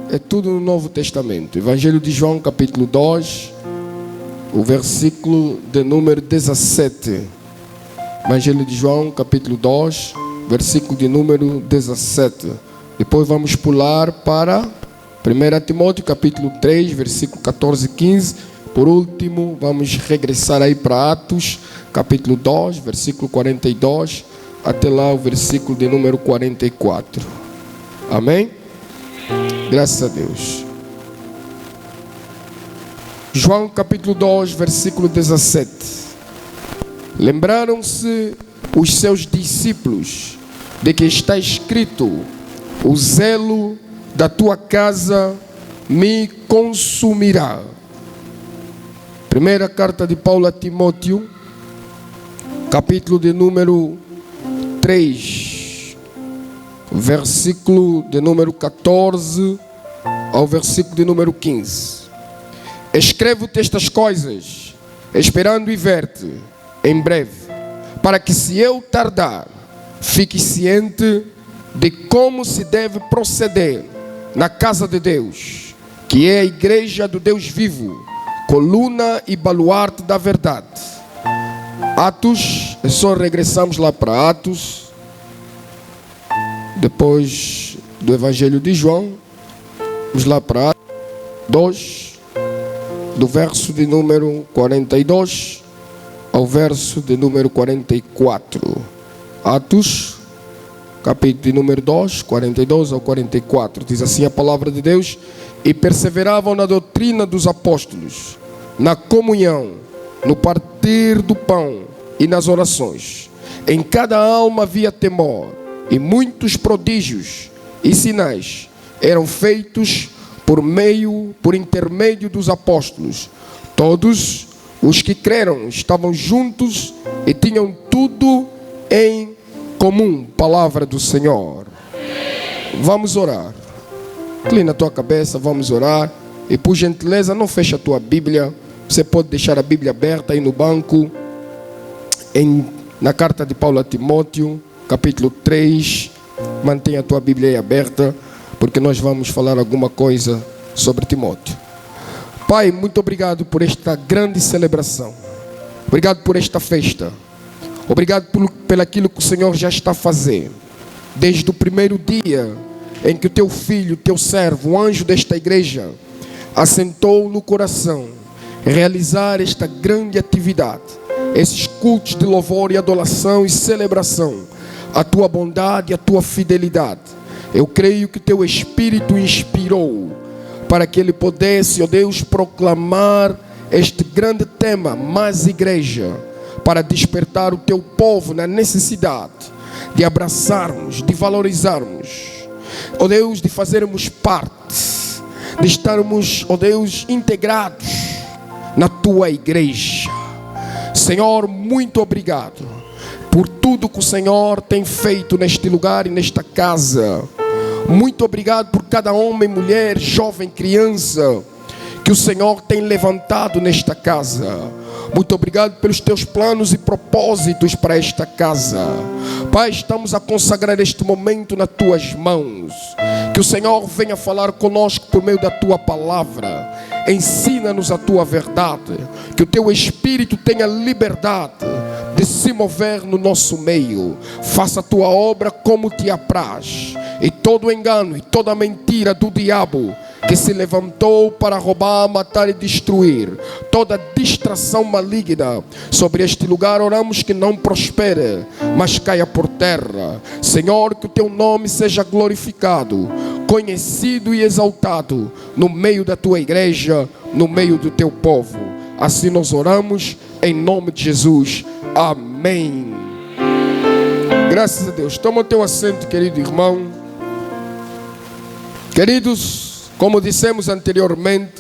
é tudo no Novo Testamento. Evangelho de João, capítulo 2, o versículo de número 17. Evangelho de João, capítulo 2, versículo de número 17. Depois vamos pular para 1 Timóteo, capítulo 3, versículo 14 e 15. Por último, vamos regressar aí para Atos, capítulo 2, versículo 42, até lá o versículo de número 44. Amém? Graças a Deus. João capítulo 2, versículo 17. Lembraram-se os seus discípulos de que está escrito: o zelo da tua casa me consumirá. Primeira carta de Paulo a Timóteo, capítulo de número 3, versículo de número 14 ao versículo de número 15. Escrevo-te estas coisas, esperando e ver-te em breve, para que, se eu tardar, fique ciente de como se deve proceder na casa de Deus, que é a igreja do Deus vivo, coluna e baluarte da verdade. Atos, é só regressamos lá para Atos, depois do Evangelho de João, vamos lá para Atos 2, do verso de número 42 ao verso de número 44. Atos, capítulo de número 2, 42 ao 44. Diz assim a palavra de Deus: e perseveravam na doutrina dos apóstolos, na comunhão, no partir do pão e nas orações. Em cada alma havia temor, e muitos prodígios e sinais eram feitos por intermédio dos apóstolos. Todos os que creram estavam juntos e tinham tudo em comum. Palavra do Senhor. Vamos orar. Inclina a tua cabeça, vamos orar. E por gentileza, não feche a tua Bíblia. Você pode deixar a Bíblia aberta aí no banco, na carta de Paulo a Timóteo, capítulo 3. Mantenha a tua Bíblia aí aberta, porque nós vamos falar alguma coisa sobre Timóteo. Pai, muito obrigado por esta grande celebração. Obrigado por esta festa. Obrigado pelo aquilo que o Senhor já está fazendo. Desde o primeiro dia em que o teu filho, teu servo, o anjo desta igreja, assentou no coração realizar esta grande atividade, esses cultos de louvor e adoração e celebração, a tua bondade e a tua fidelidade. Eu creio que teu Espírito inspirou para que ele pudesse, ó Deus, proclamar este grande tema, mais igreja, para despertar o teu povo na necessidade de abraçarmos, de valorizarmos, ó Deus, de fazermos parte, de estarmos, ó Deus, integrados na tua igreja. Senhor, muito obrigado por tudo que o Senhor tem feito neste lugar e nesta casa. Muito obrigado por cada homem, mulher, jovem, criança que o Senhor tem levantado nesta casa. Muito obrigado pelos teus planos e propósitos para esta casa. Pai, estamos a consagrar este momento nas tuas mãos. Que o Senhor venha falar conosco por meio da tua palavra. Ensina-nos a tua verdade. Que o teu Espírito tenha liberdade de se mover no nosso meio. Faça a tua obra como te apraz. E todo engano e toda mentira do diabo que se levantou para roubar, matar e destruir, toda distração maligna sobre este lugar, oramos que não prospere, mas caia por terra. Senhor, que o teu nome seja glorificado, conhecido e exaltado no meio da tua igreja, no meio do teu povo. Assim nós oramos em nome de Jesus. Amém. Graças a Deus. Toma o teu assento, querido irmão. Queridos, como dissemos anteriormente,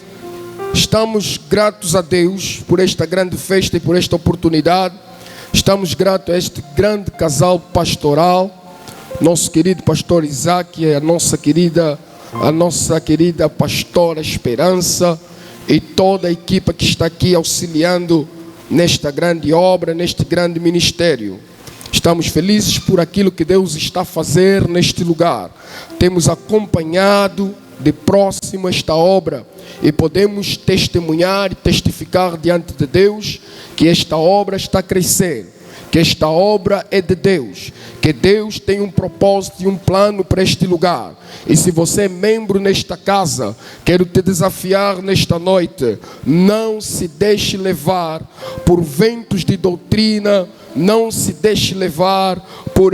estamos gratos a Deus por esta grande festa e por esta oportunidade. Estamos gratos a este grande casal pastoral, nosso querido pastor Isaac e a nossa querida pastora Esperança e toda a equipa que está aqui auxiliando nesta grande obra, neste grande ministério. Estamos felizes por aquilo que Deus está a fazer neste lugar. Temos acompanhado de próximo esta obra e podemos testemunhar e testificar diante de Deus que esta obra está a crescer, que esta obra é de Deus, que Deus tem um propósito e um plano para este lugar. E se você é membro nesta casa, quero te desafiar nesta noite: não se deixe levar por ventos de doutrina, não se deixe levar por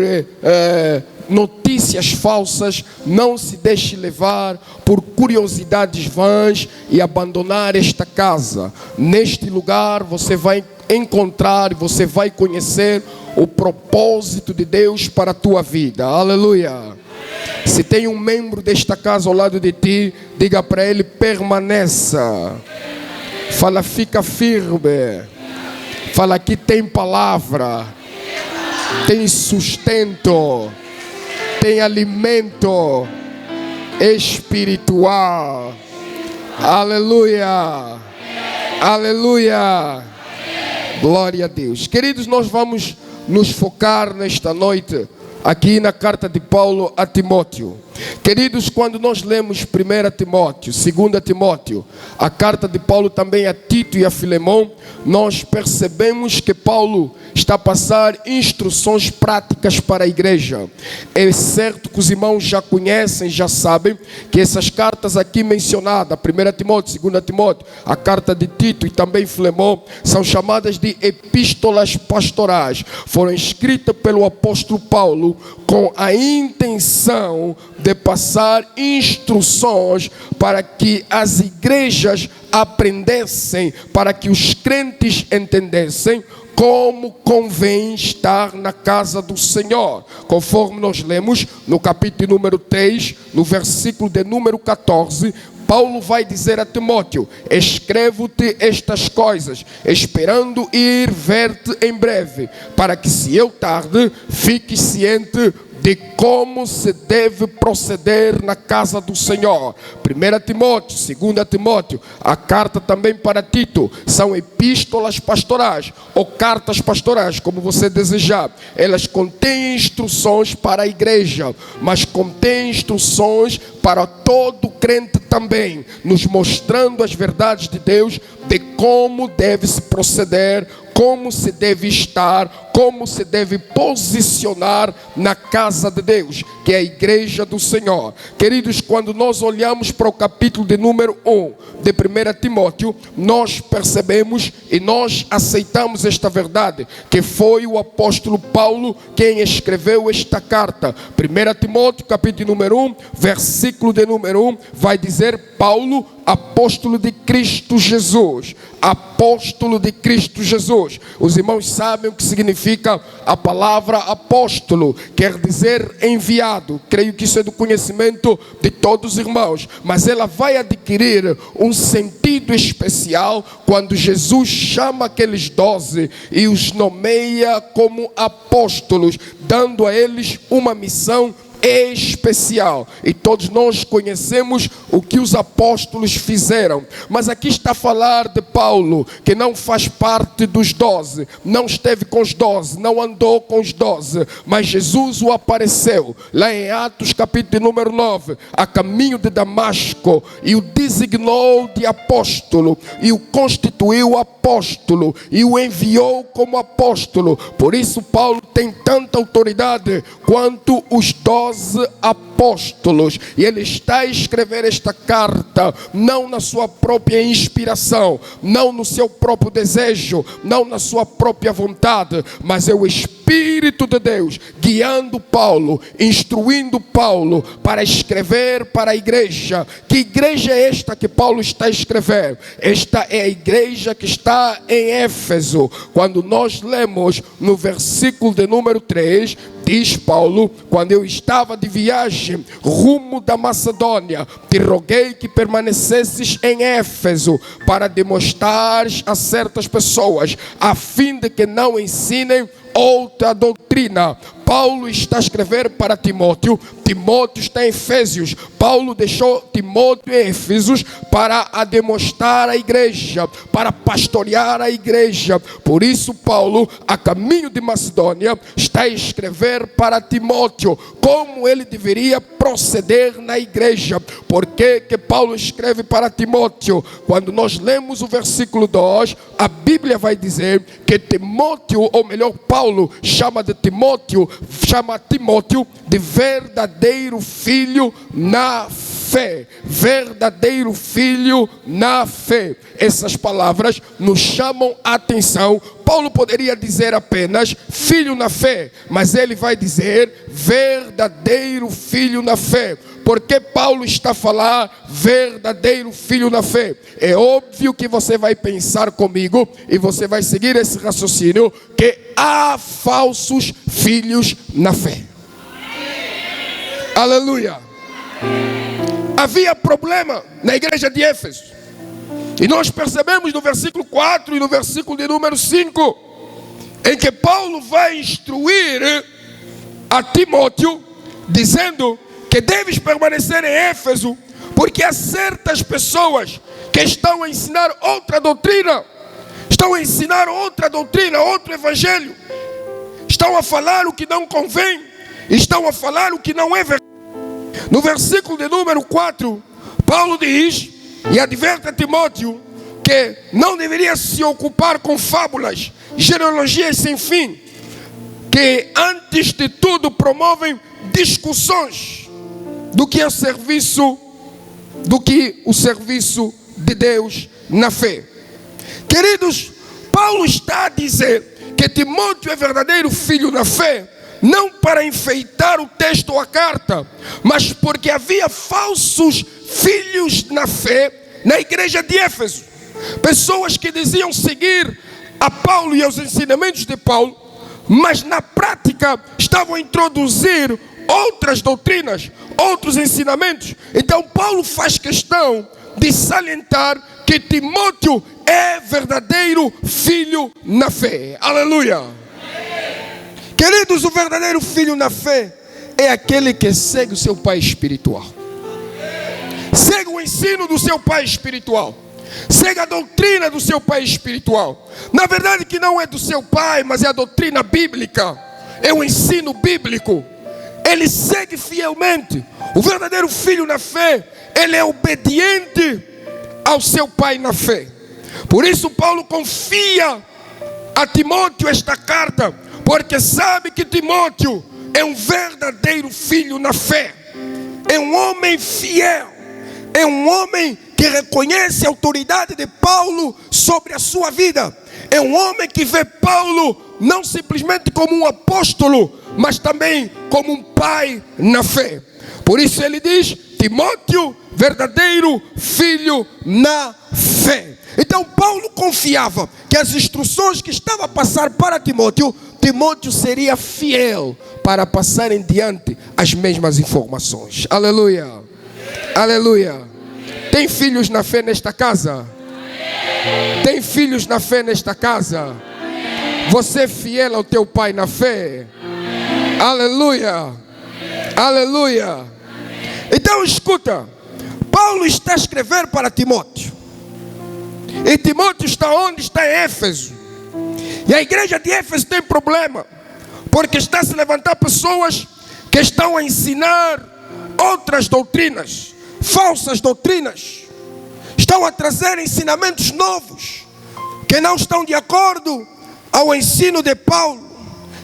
notícias falsas, não se deixe levar por curiosidades vãs e abandonar esta casa. Neste lugar você vai encontrar, você vai conhecer o propósito de Deus para a tua vida. Aleluia. Se tem um membro desta casa ao lado de ti, diga para ele: permaneça. Fala: fica firme. Fala: aqui tem palavra, tem sustento, tem alimento espiritual. Aleluia. Aleluia. Glória a Deus. Queridos, nós vamos nos focar nesta noite aqui na carta de Paulo a Timóteo. Queridos, quando nós lemos 1 Timóteo, 2 Timóteo, a carta de Paulo também a Tito e a Filemão, nós percebemos que Paulo está a passar instruções práticas para a igreja. É certo que os irmãos já conhecem, já sabem que essas cartas aqui mencionadas, 1 Timóteo, 2 Timóteo, a carta de Tito e também Filemão, são chamadas de epístolas pastorais. Foram escritas pelo apóstolo Paulo com a intenção de passar instruções para que as igrejas aprendessem, para que os crentes entendessem como convém estar na casa do Senhor. Conforme nós lemos no capítulo número 3, no versículo de número 14, Paulo vai dizer a Timóteo: escrevo-te estas coisas, esperando ir ver-te em breve, para que, se eu tarde, fiques ciente de como se deve proceder na casa do Senhor. 1 Timóteo, 2 Timóteo, a carta também para Tito, são epístolas pastorais, ou cartas pastorais, como você desejar. Elas contêm instruções para a igreja, mas contêm instruções para todo crente também, nos mostrando as verdades de Deus, de como deve se proceder, como se deve estar, como se deve posicionar na casa de Deus, que é a igreja do Senhor. Queridos, quando nós olhamos para o capítulo de número 1 de 1 Timóteo, nós percebemos e nós aceitamos esta verdade, que foi o apóstolo Paulo quem escreveu esta carta. 1 Timóteo, capítulo número 1, versículo de número 1, vai dizer: Paulo, apóstolo de Cristo Jesus. Apóstolo de Cristo Jesus. Os irmãos sabem o que significa a palavra apóstolo. Quer dizer enviado. Creio que isso é do conhecimento de todos os irmãos. Mas ela vai adquirir um sentido especial quando Jesus chama aqueles 12 e os nomeia como apóstolos, dando a eles uma missão especial. E todos nós conhecemos o que os apóstolos fizeram. Mas aqui está a falar de Paulo, que não faz parte dos 12, não esteve com os 12, não andou com os 12, mas Jesus o apareceu lá em Atos capítulo número 9, a caminho de Damasco, e o designou de apóstolo, e o constituiu apóstolo, e o enviou como apóstolo. Por isso Paulo tem tanta autoridade quanto os 12 apóstolos, e ele está a escrever esta carta não na sua própria inspiração, não no seu próprio desejo, não na sua própria vontade, mas é o Espírito de Deus guiando Paulo, instruindo Paulo para escrever para a igreja. Que igreja é esta que Paulo está a escrever? Esta é a igreja que está em Éfeso. Quando nós lemos no versículo de número 3, diz Paulo: quando eu estava de viagem rumo da Macedônia, te roguei que permanecesses em Éfeso para demonstrares a certas pessoas, a fim de que não ensinem outra doutrina, Paulo está a escrever para Timóteo. Timóteo está em Efésios. Paulo deixou Timóteo em Efésios para a demonstrar a igreja, para pastorear a igreja. Por isso Paulo, a caminho de Macedônia, está a escrever para Timóteo como ele deveria proceder na igreja. Por que Paulo escreve para Timóteo? Quando nós lemos o versículo 2, a Bíblia vai dizer que Timóteo, ou melhor, Paulo chama Timóteo de verdadeiro filho na fé. Verdadeiro filho na fé. Essas palavras nos chamam a atenção. Paulo poderia dizer apenas filho na fé, mas ele vai dizer verdadeiro filho na fé. Porque Paulo está a falar verdadeiro filho na fé? É óbvio que você vai pensar comigo e você vai seguir esse raciocínio, que há falsos filhos na fé. Aleluia. Havia problema na igreja de Éfeso. E nós percebemos no versículo 4 e no versículo de número 5, em que Paulo vai instruir a Timóteo, dizendo que deves permanecer em Éfeso, porque há certas pessoas que estão a ensinar outra doutrina, outro evangelho, estão a falar o que não convém, estão a falar o que não é verdade. No versículo de número 4, Paulo diz e adverte a Timóteo que não deveria se ocupar com fábulas, genealogias sem fim, que antes de tudo promovem discussões do que o serviço de Deus na fé. Queridos, Paulo está a dizer que Timóteo é verdadeiro filho na fé, não para enfeitar o texto ou a carta, mas porque havia falsos filhos na fé na igreja de Éfeso. Pessoas que diziam seguir a Paulo e aos ensinamentos de Paulo, mas na prática estavam a introduzir outras doutrinas, outros ensinamentos. Então Paulo faz questão de salientar que Timóteo é verdadeiro filho na fé. Aleluia. Queridos, o verdadeiro filho na fé é aquele que segue o seu pai espiritual, segue o ensino do seu pai espiritual, segue a doutrina do seu pai espiritual. Na verdade que não é do seu pai, mas é a doutrina bíblica, é o ensino bíblico. Ele segue fielmente. O verdadeiro filho na fé, ele é obediente ao seu pai na fé. Por isso Paulo confia a Timóteo esta carta, porque sabe que Timóteo é um verdadeiro filho na fé, é um homem fiel, é um homem que reconhece a autoridade de Paulo sobre a sua vida, é um homem que vê Paulo não simplesmente como um apóstolo, mas também como um pai na fé. Por isso ele diz: Timóteo, verdadeiro filho na fé. Então Paulo confiava que as instruções que estava a passar para Timóteo seria fiel para passar em diante as mesmas informações. Aleluia. Aleluia. Tem filhos na fé nesta casa? Tem filhos na fé nesta casa? Você é fiel ao teu pai na fé? Aleluia. Aleluia. Então escuta, Paulo está a escrever para Timóteo, e Timóteo está onde? Está em Éfeso. E a igreja de Éfeso tem problema, porque está a se levantar pessoas que estão a ensinar outras doutrinas, falsas doutrinas, estão a trazer ensinamentos novos, que não estão de acordo ao ensino de Paulo,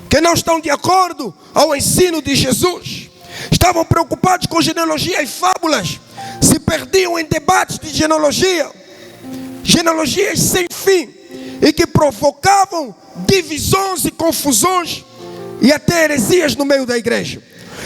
que não estão de acordo ao ensino de Jesus. Estavam preocupados com genealogia e fábulas, se perdiam em debates de genealogias sem fim, e que provocavam divisões e confusões e até heresias no meio da igreja.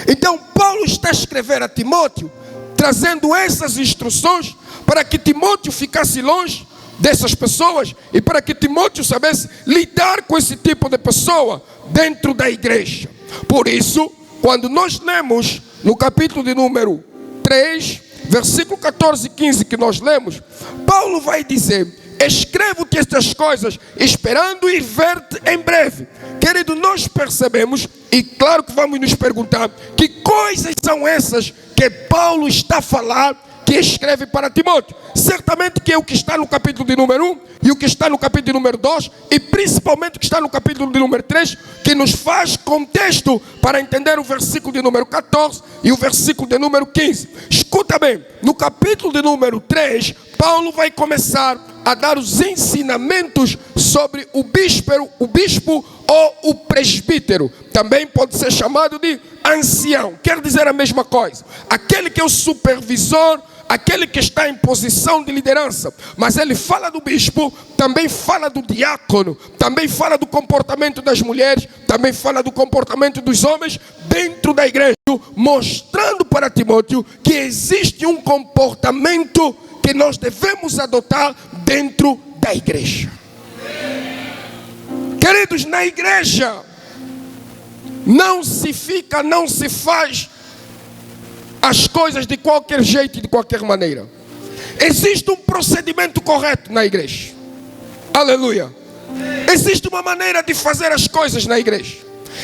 Então Paulo está a escrever a Timóteo, trazendo essas instruções para que Timóteo ficasse longe dessas pessoas e para que Timóteo soubesse lidar com esse tipo de pessoa dentro da igreja. Por isso, quando nós lemos no capítulo de número 3, versículo 14 e 15 que nós lemos, Paulo vai dizer: escrevo-te estas coisas, esperando ir ver-te em breve. Querido, nós percebemos, e claro que vamos nos perguntar, que coisas são essas que Paulo está a falar, que escreve para Timóteo? Certamente que é o que está no capítulo de número 1 e o que está no capítulo de número 2 e principalmente o que está no capítulo de número 3, que nos faz contexto para entender o versículo de número 14 e o versículo de número 15. Escuta bem, no capítulo de número 3, Paulo vai começar a dar os ensinamentos sobre o bispo ou o presbítero. Também pode ser chamado de ancião. Quer dizer a mesma coisa. Aquele que é o supervisor, aquele que está em posição de liderança. Mas ele fala do bispo, também fala do diácono, também fala do comportamento das mulheres, também fala do comportamento dos homens dentro da igreja, mostrando para Timóteo que existe um comportamento que nós devemos adotar dentro da igreja. Queridos, na igreja não se faz as coisas de qualquer jeito e de qualquer maneira. Existe um procedimento correto na igreja. Aleluia. Existe uma maneira de fazer as coisas na igreja.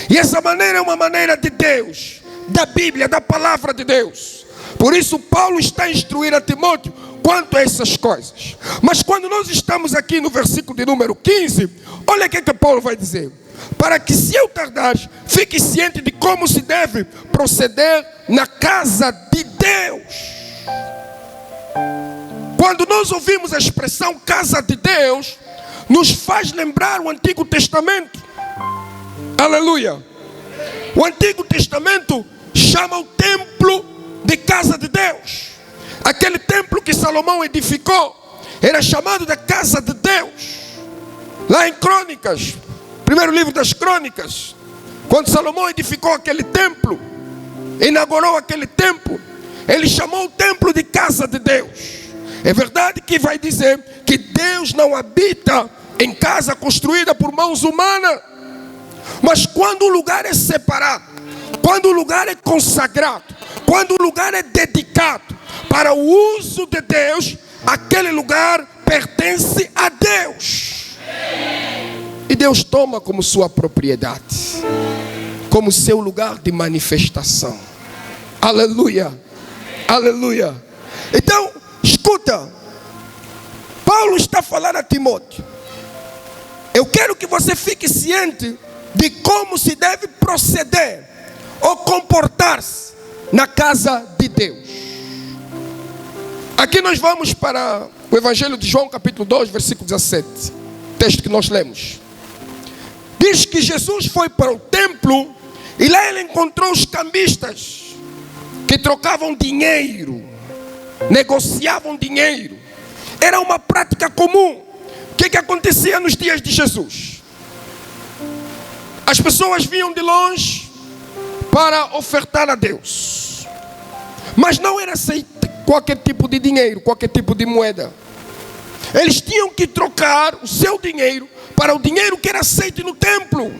E essa maneira é uma maneira de Deus, da Bíblia, da palavra de Deus. Por isso Paulo está a instruir a Timóteo quanto a essas coisas. Mas quando nós estamos aqui no versículo de número 15, olha o que Paulo vai dizer. Para que, se eu tardares, fique ciente de como se deve proceder na casa de Deus. Quando nós ouvimos a expressão casa de Deus, nos faz lembrar o Antigo Testamento. Aleluia. O Antigo Testamento chama o templo de casa de Deus. Aquele templo que Salomão edificou era chamado de casa de Deus. Lá em Crônicas, primeiro livro das Crônicas, quando Salomão edificou aquele templo, inaugurou aquele templo, ele chamou o templo de casa de Deus. É verdade que vai dizer que Deus não habita em casa construída por mãos humanas, mas quando o lugar é separado, quando o lugar é consagrado, quando o lugar é dedicado para o uso de Deus, aquele lugar pertence a Deus. E Deus toma como sua propriedade, como seu lugar de manifestação. Aleluia, aleluia. Então, escuta, Paulo está falando a Timóteo. Eu quero que você fique ciente de como se deve proceder ou comportar-se na casa de Deus. Aqui nós vamos para o Evangelho de João, capítulo 2, versículo 17. Texto que nós lemos. Diz que Jesus foi para o templo e lá ele encontrou os cambistas que trocavam dinheiro, negociavam dinheiro. Era uma prática comum. O que acontecia nos dias de Jesus? As pessoas vinham de longe para ofertar a Deus, mas não era aceito qualquer tipo de dinheiro, qualquer tipo de moeda. Eles tinham que trocar o seu dinheiro para o dinheiro que era aceito no templo.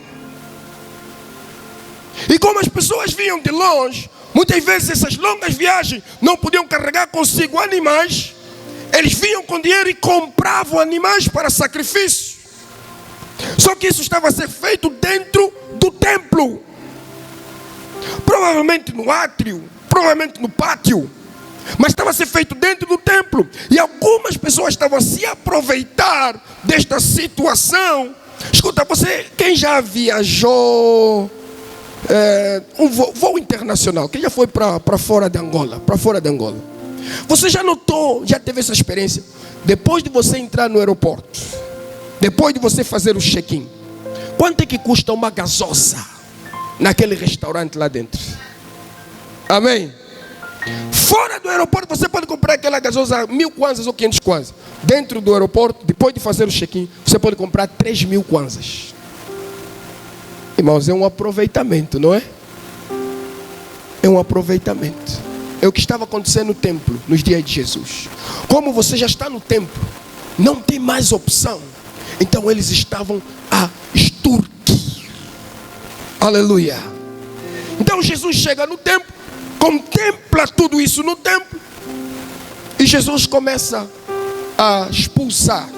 E como as pessoas vinham de longe, muitas vezes essas longas viagens não podiam carregar consigo animais, eles vinham com dinheiro e compravam animais para sacrifício. Só que isso estava a ser feito dentro do templo, provavelmente no átrio, provavelmente no pátio, mas estava a ser feito dentro do templo. E algumas pessoas estavam a se aproveitar desta situação. Escuta, você, quem já viajou um voo internacional, quem já foi para fora de Angola, você já notou, já teve essa experiência? Depois de você entrar no aeroporto, depois de você fazer o check-in, quanto é que custa uma gasosa naquele restaurante lá dentro? Amém? Fora do aeroporto você pode comprar aquela gasosa 1.000 kwanzas ou 500 kwanzas. Dentro do aeroporto, depois de fazer o check-in, você pode comprar 3.000 kwanzas. Irmãos, é um aproveitamento, não é? É um aproveitamento. É o que estava acontecendo no templo nos dias de Jesus. Como você já está no templo, não tem mais opção. Então eles estavam a extorquir. Aleluia. Então Jesus chega no templo, contempla tudo isso no templo, e Jesus começa a expulsar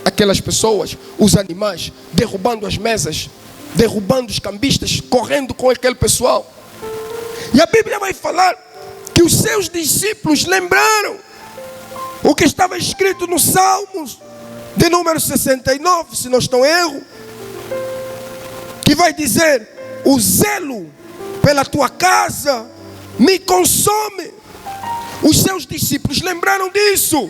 aquelas pessoas, os animais, derrubando as mesas, derrubando os cambistas, correndo com aquele pessoal. E a Bíblia vai falar que os seus discípulos lembraram o que estava escrito no Salmos de número 69, se não estou erro, que vai dizer: o zelo pela tua casa me consome. Os seus discípulos lembraram disso.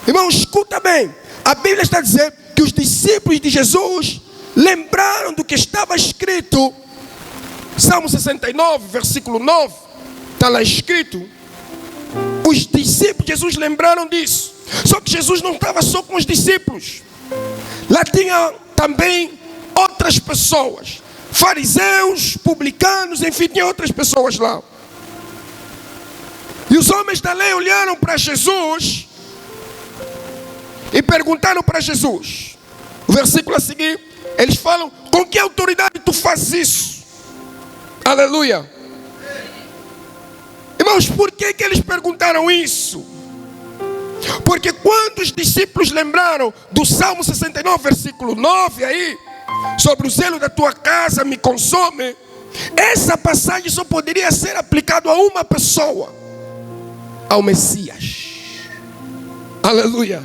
Irmão, escuta bem. A Bíblia está dizendo que os discípulos de Jesus lembraram do que estava escrito. Salmo 69, versículo 9. Está lá escrito. Os discípulos de Jesus lembraram disso. Só que Jesus não estava só com os discípulos. Lá tinha também outras pessoas. Fariseus, publicanos, enfim, tinha outras pessoas lá. E os homens da lei olharam para Jesus e perguntaram para Jesus. O versículo a seguir, eles falam: com que autoridade tu fazes isso? Aleluia. Irmãos, por que eles perguntaram isso? Porque quando os discípulos lembraram do Salmo 69, versículo 9 aí, sobre o zelo da tua casa me consome, essa passagem só poderia ser aplicada a uma pessoa: ao Messias. Aleluia.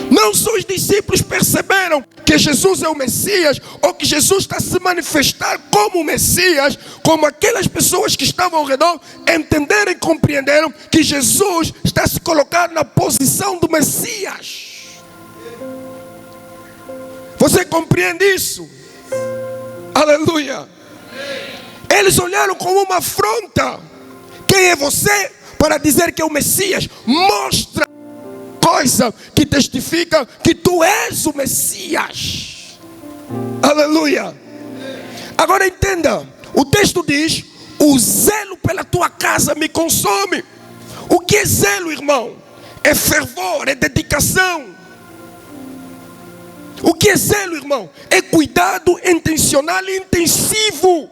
Não só os discípulos perceberam que Jesus é o Messias, ou que Jesus está a se manifestar como o Messias, como aquelas pessoas que estavam ao redor entenderam e compreenderam que Jesus está a se colocar na posição do Messias. Você compreende isso? Aleluia. Eles olharam como uma afronta. Quem é você para dizer que é o Messias? Mostra coisa que testifica que tu és o Messias. Aleluia. Agora entenda, o texto diz: o zelo pela tua casa me consome. O que é zelo, irmão? É fervor, é dedicação. O que é zelo, irmão? É cuidado intencional e intensivo.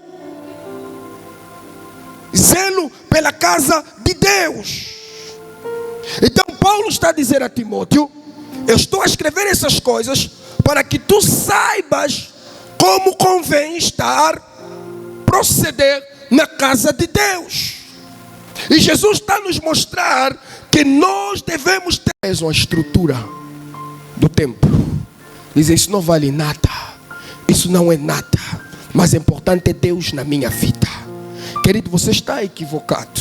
Zelo pela casa de Deus. Então Paulo está a dizer a Timóteo: eu estou a escrever essas coisas para que tu saibas como convém estar, proceder na casa de Deus. E Jesus está a nos mostrar que nós devemos ter uma estrutura do templo. Dizem: isso não vale nada, isso não é nada, mas o importante é Deus na minha vida. Querido, você está equivocado.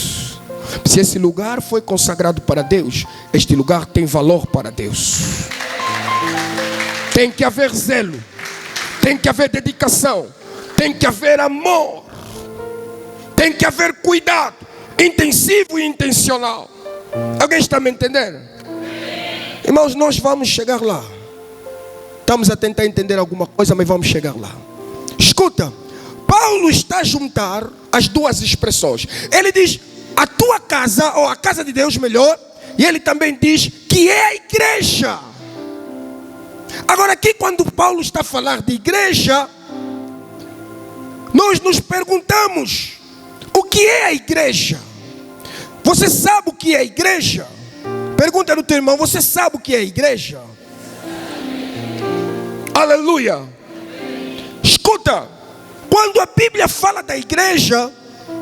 Se esse lugar foi consagrado para Deus, este lugar tem valor para Deus. Tem que haver zelo, tem que haver dedicação, tem que haver amor, tem que haver cuidado intensivo e intencional. Alguém está me entendendo? Irmãos, nós vamos chegar lá. Estamos a tentar entender alguma coisa, mas vamos chegar lá. Escuta, Paulo está a juntar as duas expressões. Ele diz: a tua casa, ou a casa de Deus melhor. E ele também diz que é a igreja. Agora aqui, quando Paulo está a falar de igreja, nós nos perguntamos: o que é a igreja? Você sabe o que é a igreja? Pergunta no teu irmão: você sabe o que é a igreja? Aleluia. Escuta, quando a Bíblia fala da igreja,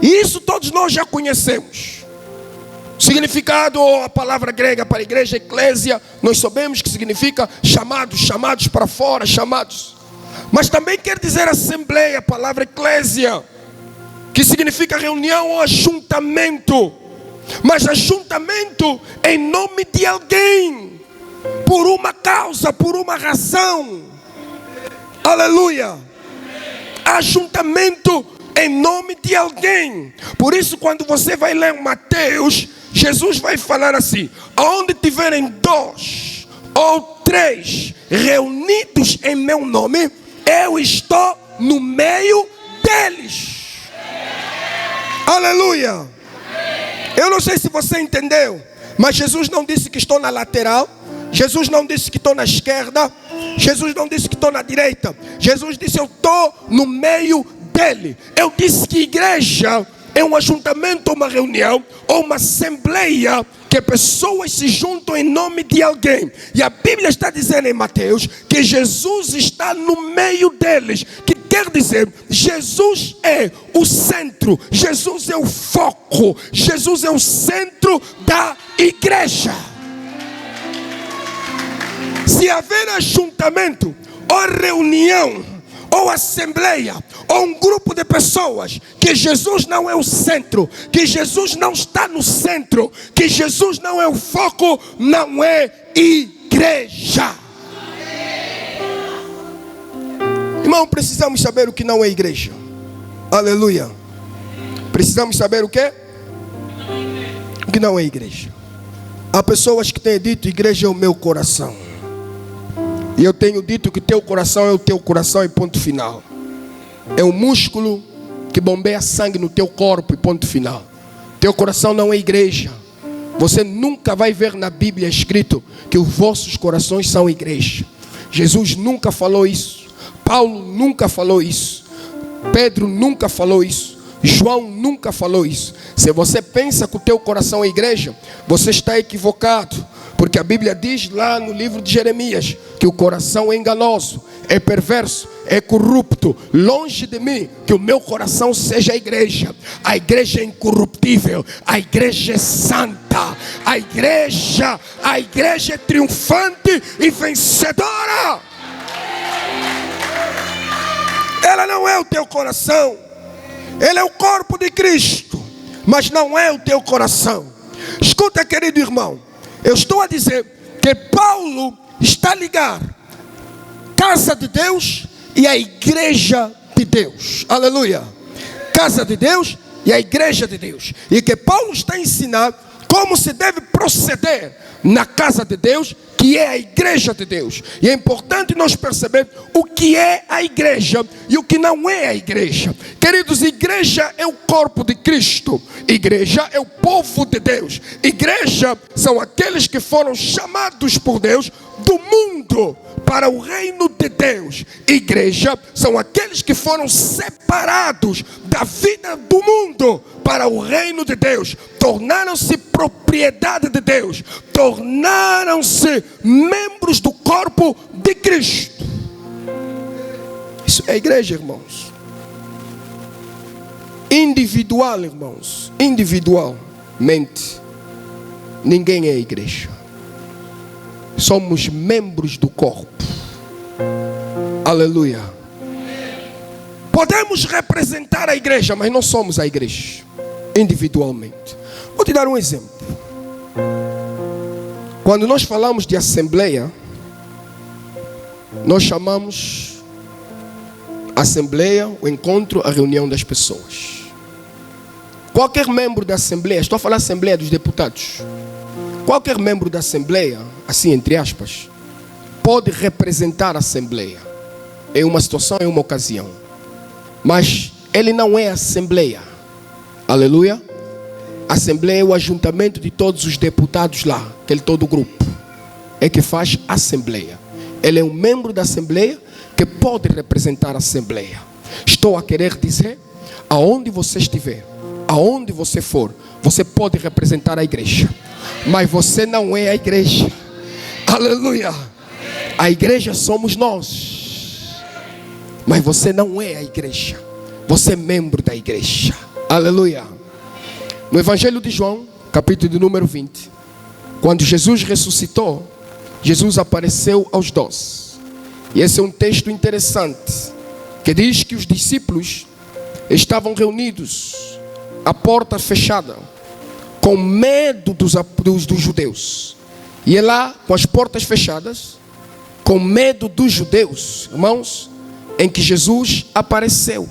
e isso todos nós já conhecemos. Significado, a palavra grega para igreja, eclésia, nós sabemos que significa chamados, chamados para fora, chamados. Mas também quer dizer assembleia, a palavra eclésia, que significa reunião ou ajuntamento. Mas ajuntamento em nome de alguém, por uma causa, por uma razão. Aleluia. Ajuntamento em nome de alguém. Por isso, quando você vai ler Mateus, Jesus vai falar assim: aonde tiverem 2 ou 3 reunidos em meu nome, eu estou no meio deles. Aleluia. Eu não sei se você entendeu, mas Jesus não disse que estou na lateral. Jesus não disse que estou na esquerda. Jesus não disse que estou na direita. Jesus disse: eu estou no meio dele. Eu disse que igreja é um ajuntamento, uma reunião ou uma assembleia que que pessoas se juntam em nome de alguém. E a Bíblia está dizendo em Mateus que Jesus está no meio deles. Que quer dizer, Jesus é o centro, Jesus é o foco, Jesus é o centro da igreja. Se haver ajuntamento ou reunião, ou assembleia, ou um grupo de pessoas, que Jesus não é o centro, que Jesus não está no centro, que Jesus não é o foco, não é igreja. Irmão, precisamos saber o que não é igreja. Aleluia. Precisamos saber o que? O que não é igreja. Há pessoas que têm dito: igreja é o meu coração. E eu tenho dito que teu coração é o teu coração e ponto final. É um músculo que bombeia sangue no teu corpo e ponto final. Teu coração não é igreja. Você nunca vai ver na Bíblia escrito que os vossos corações são igreja. Jesus nunca falou isso. Paulo nunca falou isso. Pedro nunca falou isso. João nunca falou isso. Se você pensa que o teu coração é igreja, você está equivocado. Porque a Bíblia diz lá no livro de Jeremias que o coração é enganoso, é perverso, é corrupto. Longe de mim que o meu coração seja a igreja. A igreja é incorruptível, a igreja é santa, a igreja é triunfante e vencedora. Ela não é o teu coração. Ele é o corpo de Cristo, mas não é o teu coração. Escuta, querido irmão, eu estou a dizer que Paulo está a ligar casa de Deus e a igreja de Deus. Aleluia. Casa de Deus e a igreja de Deus. E que Paulo está a ensinar como se deve proceder na casa de Deus, que é a igreja de Deus. E é importante nós perceber o que é a igreja e o que não é a igreja. Queridos, igreja é o corpo de Cristo. Igreja é o povo de Deus. Igreja são aqueles que foram chamados por Deus do mundo para o reino de Deus. Igreja são aqueles que foram separados da vida do mundo para o reino de Deus. Tornaram-se propriedade de Deus. Tornaram-se membros do corpo de Cristo. Isso é igreja, irmãos. Individual, irmãos. Individualmente, ninguém é igreja. Somos membros do corpo. Aleluia. Podemos representar a igreja, mas não somos a igreja individualmente. Vou te dar um exemplo. Quando nós falamos de assembleia, nós chamamos assembleia, o encontro, a reunião das pessoas. Qualquer membro da assembleia, estou a falar assembleia dos deputados, qualquer membro da assembleia, assim entre aspas, pode representar a assembleia em uma situação, em uma ocasião, mas ele não é a assembleia. Aleluia. A assembleia é o ajuntamento de todos os deputados lá, aquele todo o grupo é que faz a assembleia. Ele é um membro da assembleia que pode representar a assembleia. Estou a querer dizer, aonde você estiver, aonde você for, você pode representar a igreja, mas você não é a igreja. Aleluia. A igreja somos nós, mas você não é a igreja. Você é membro da igreja. Aleluia. No Evangelho de João, capítulo de número 20, quando Jesus ressuscitou, Jesus apareceu aos 12. E esse é um texto interessante, que diz que os discípulos estavam reunidos à porta fechada, com medo dos judeus. E é lá, com as portas fechadas, com medo dos judeus, irmãos, em que Jesus apareceu.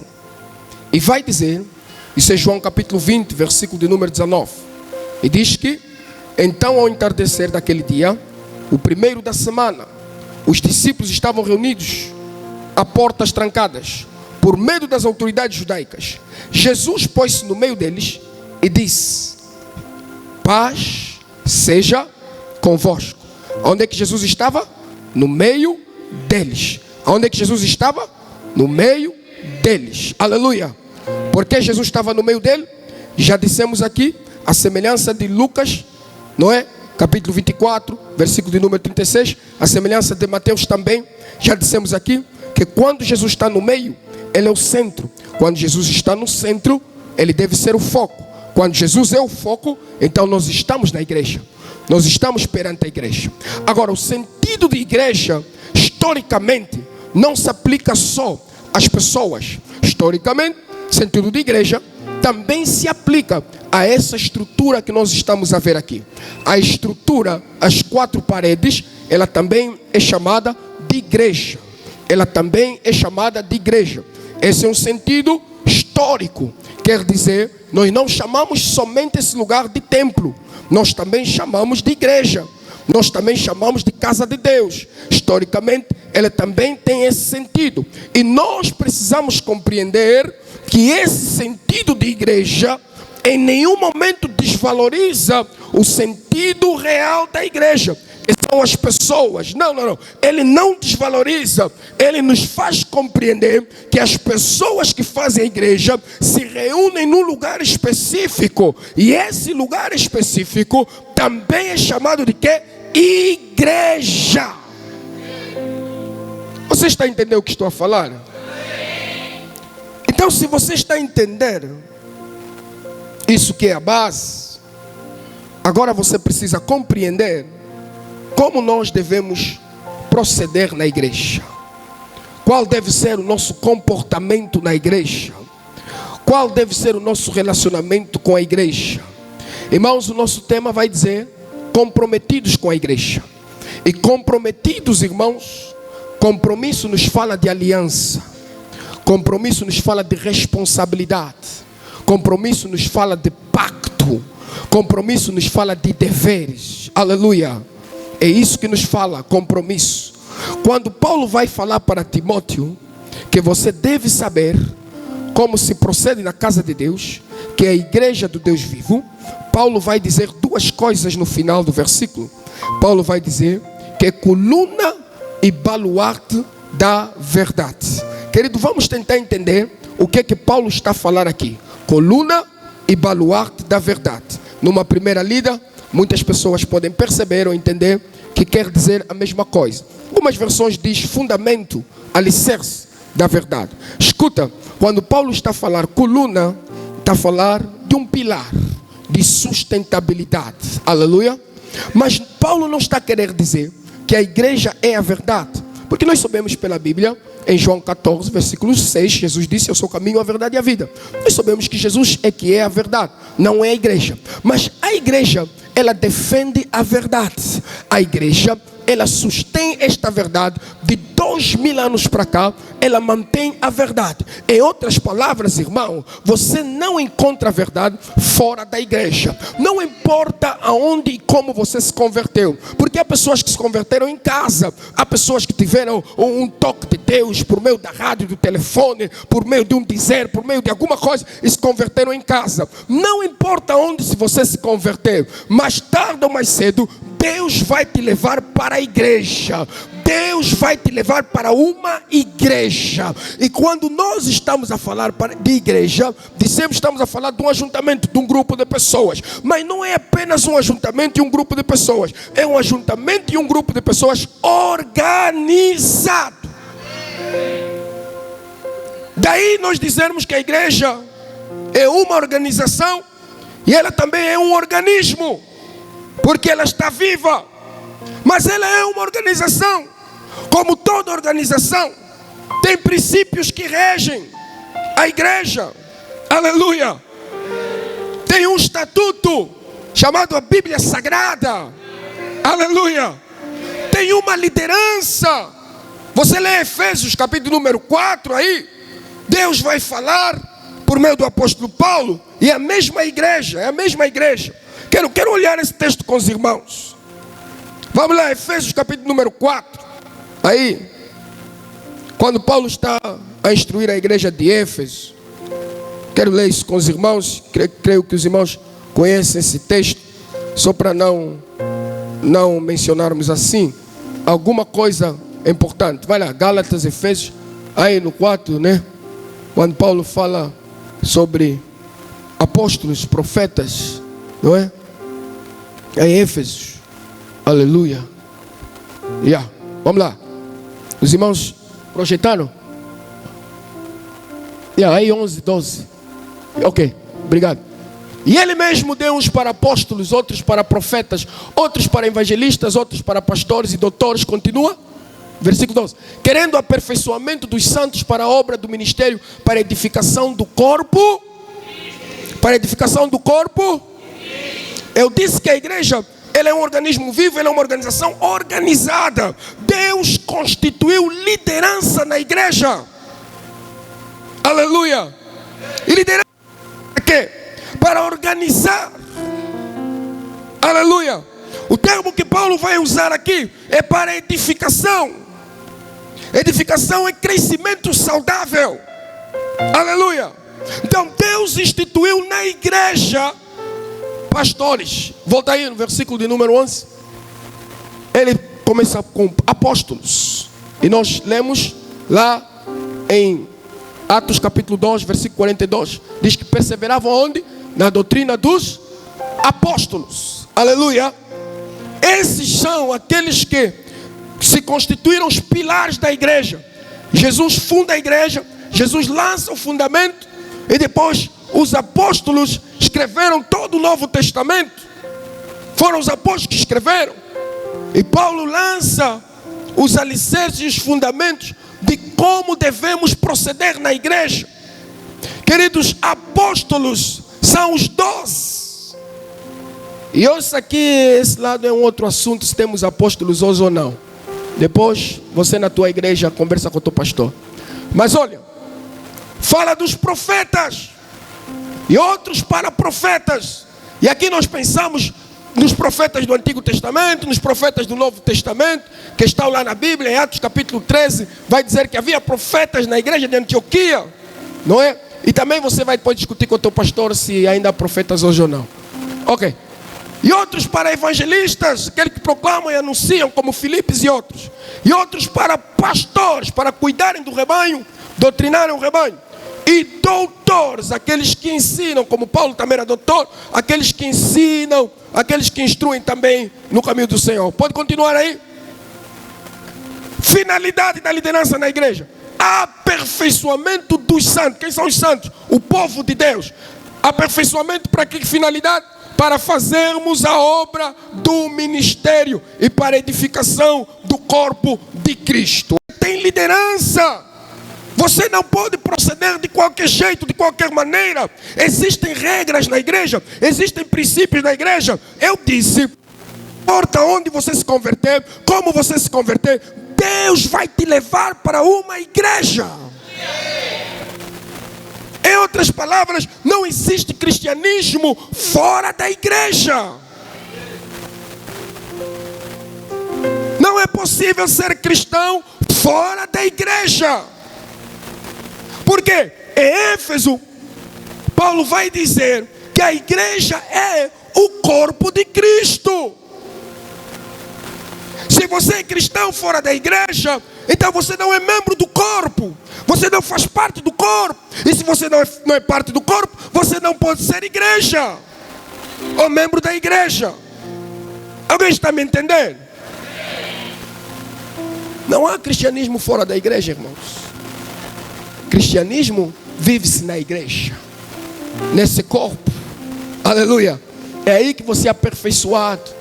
E vai dizer, isso é João capítulo 20, versículo de número 19. E diz que, então ao entardecer daquele dia, o primeiro da semana, os discípulos estavam reunidos a portas trancadas, por medo das autoridades judaicas. Jesus pôs-se no meio deles e disse: paz seja convosco. Onde é que Jesus estava? No meio deles. Onde é que Jesus estava? No meio deles. Aleluia. Porque Jesus estava no meio dele? Já dissemos aqui, a semelhança de Lucas não é? Capítulo 24, versículo de número 36, a semelhança de Mateus também. Já dissemos aqui que quando Jesus está no meio, ele é o centro. Quando Jesus está no centro, ele deve ser o foco. Quando Jesus é o foco, então nós estamos na igreja. Nós estamos perante a igreja. Agora, o sentido de igreja, historicamente, não se aplica só às pessoas. Historicamente, o sentido de igreja também se aplica a essa estrutura que nós estamos a ver aqui. A estrutura, as 4 paredes, ela também é chamada de igreja. Ela também é chamada de igreja. Esse é um sentido histórico. Quer dizer, nós não chamamos somente esse lugar de templo. Nós também chamamos de igreja. Nós também chamamos de casa de Deus. Historicamente, ela também tem esse sentido. E nós precisamos compreender que esse sentido de igreja em nenhum momento desvaloriza o sentido real da igreja. São as pessoas. Não. Ele não desvaloriza. Ele nos faz compreender que as pessoas que fazem a igreja se reúnem num lugar específico. E esse lugar específico também é chamado de quê? Igreja. Você está entendendo o que estou a falar? Então, se você está a entender isso que é a base, agora você precisa compreender como nós devemos proceder na igreja. Qual deve ser o nosso comportamento na igreja? Qual deve ser o nosso relacionamento com a igreja? Irmãos, o nosso tema vai dizer comprometidos com a igreja. E comprometidos, irmãos, compromisso nos fala de aliança. Compromisso nos fala de responsabilidade. Compromisso nos fala de pacto. Compromisso nos fala de deveres. Aleluia. É isso que nos fala compromisso. Quando Paulo vai falar para Timóteo que você deve saber como se procede na casa de Deus, que é a igreja do Deus vivo, Paulo vai dizer 2 coisas no final do versículo. Paulo vai dizer que é coluna e baluarte da verdade. Querido, vamos tentar entender o que é que Paulo está a falar aqui. Coluna e baluarte da verdade. Numa primeira lida, muitas pessoas podem perceber ou entender que quer dizer a mesma coisa. Algumas versões diz fundamento, alicerce da verdade. Escuta, quando Paulo está a falar coluna, está a falar de um pilar de sustentabilidade. Aleluia. Mas Paulo não está a querer dizer que a igreja é a verdade. Porque nós sabemos pela Bíblia, em João 14, versículo 6, Jesus disse: eu sou o caminho, a verdade e a vida. Nós sabemos que Jesus é que é a verdade, não é a igreja. Mas a igreja, ela defende a verdade. A igreja, ela sustém esta verdade de 2000 anos para cá. Ela mantém a verdade. Em outras palavras, irmão, você não encontra a verdade fora da igreja. Não importa aonde e como você se converteu. Porque há pessoas que se converteram em casa. Há pessoas que tiveram um toque de Deus por meio da rádio, do telefone, por meio de um dizer, por meio de alguma coisa, e se converteram em casa. Não importa onde se você se converteu, mais tarde ou mais cedo, Deus vai te levar para a igreja. Deus vai te levar para uma igreja. E quando nós estamos a falar de igreja, dizemos que estamos a falar de um ajuntamento, de um grupo de pessoas. Mas não é apenas um ajuntamento e um grupo de pessoas. É um ajuntamento e um grupo de pessoas organizado. Daí nós dizermos que a igreja é uma organização e ela também é um organismo. Porque ela está viva. Mas ela é uma organização. Como toda organização, tem princípios que regem a igreja. Aleluia. Tem um estatuto chamado a Bíblia Sagrada. Aleluia. Tem uma liderança. Você lê Efésios capítulo número 4 aí. Deus vai falar por meio do apóstolo Paulo. E é a mesma igreja. É a mesma igreja. Quero olhar esse texto com os irmãos. Vamos lá, Efésios capítulo número 4. Aí, quando Paulo está a instruir a igreja de Éfeso, quero ler isso com os irmãos. Creio que os irmãos conhecem esse texto. Só para não mencionarmos assim alguma coisa importante. Vai lá, Gálatas, Efésios, aí no 4, né? Quando Paulo fala sobre apóstolos, profetas, não é? Em Éfeso. Aleluia. Vamos lá. Os irmãos projetaram? Aí 11, 12. Ok, obrigado. E ele mesmo deu uns para apóstolos, outros para profetas, outros para evangelistas, outros para pastores e doutores. Continua. Versículo 12. Querendo o aperfeiçoamento dos santos para a obra do ministério, para a edificação do corpo. Para a edificação do corpo. Eu disse que a igreja, ela é um organismo vivo, ela é uma organização organizada. Deus constituiu liderança na igreja. Aleluia. E liderança para quê? Para organizar. Aleluia. O termo que Paulo vai usar aqui é para edificação. Edificação é crescimento saudável. Aleluia. Então Deus instituiu na igreja pastores. Volta aí no versículo de número 11. Ele começa com apóstolos. E nós lemos lá em Atos capítulo 2, versículo 42. Diz que perseveravam onde? Na doutrina dos apóstolos. Aleluia. Esses são aqueles que se constituíram os pilares da igreja. Jesus funda a igreja. Jesus lança o fundamento. E depois os apóstolos escreveram todo o Novo Testamento. Foram os apóstolos que escreveram. E Paulo lança os alicerces e os fundamentos de como devemos proceder na igreja. Queridos, apóstolos são os 12. E ouça aqui, esse lado é um outro assunto, se temos apóstolos hoje ou não. Depois, você na tua igreja conversa com o teu pastor. Mas olha, fala dos profetas e outros para profetas. E aqui nós pensamos nos profetas do Antigo Testamento, nos profetas do Novo Testamento, que estão lá na Bíblia. Em Atos capítulo 13 vai dizer que havia profetas na igreja de Antioquia, não é? E também você vai depois discutir com o teu pastor se ainda há profetas hoje ou não. Ok. E outros para evangelistas, aqueles que proclamam e anunciam, como Filipes e outros. E outros para pastores, para cuidarem do rebanho, doutrinarem o rebanho. E doutores, aqueles que ensinam, como Paulo também era doutor, aqueles que ensinam, aqueles que instruem também no caminho do Senhor. Pode continuar aí? Finalidade da liderança na igreja: aperfeiçoamento dos santos. Quem são os santos? O povo de Deus. Aperfeiçoamento para que finalidade? Para fazermos a obra do ministério e para a edificação do corpo de Cristo. Tem liderança. Você não pode proceder de qualquer jeito, de qualquer maneira. Existem regras na igreja, existem princípios na igreja. Eu disse, não importa onde você se converter, como você se converter, Deus vai te levar para uma igreja. Em outras palavras, não existe cristianismo fora da igreja. Não é possível ser cristão fora da igreja. Porque em Éfeso, Paulo vai dizer que a igreja é o corpo de Cristo. Se você é cristão fora da igreja, então você não é membro do corpo. Você não faz parte do corpo. E se você não é parte do corpo, você não pode ser igreja ou membro da igreja. Alguém está me entendendo? Não há cristianismo fora da igreja, irmãos. Cristianismo vive-se na igreja, nesse corpo. Aleluia. É aí que você é aperfeiçoado.